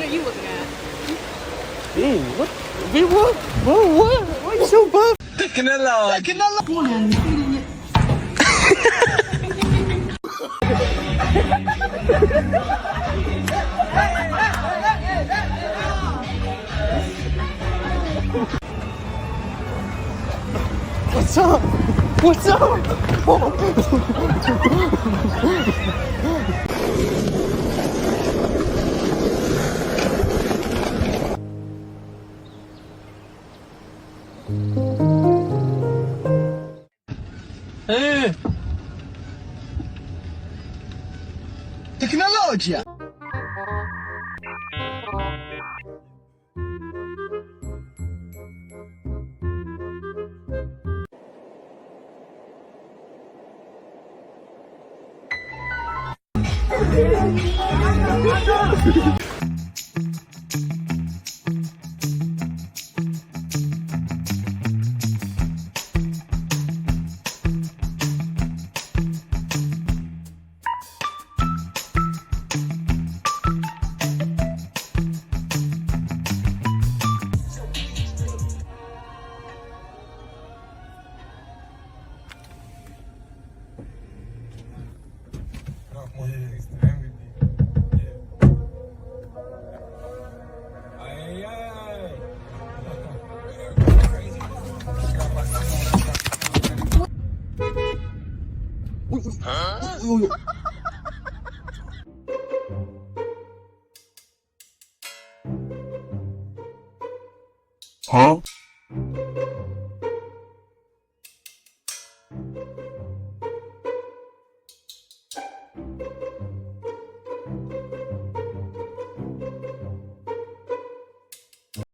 What are you looking at? Hey, what? Wait, what? What? Why are you so buff? Taking a lot. Taking a lot. What's up? What's up? Tecnologia. Huh?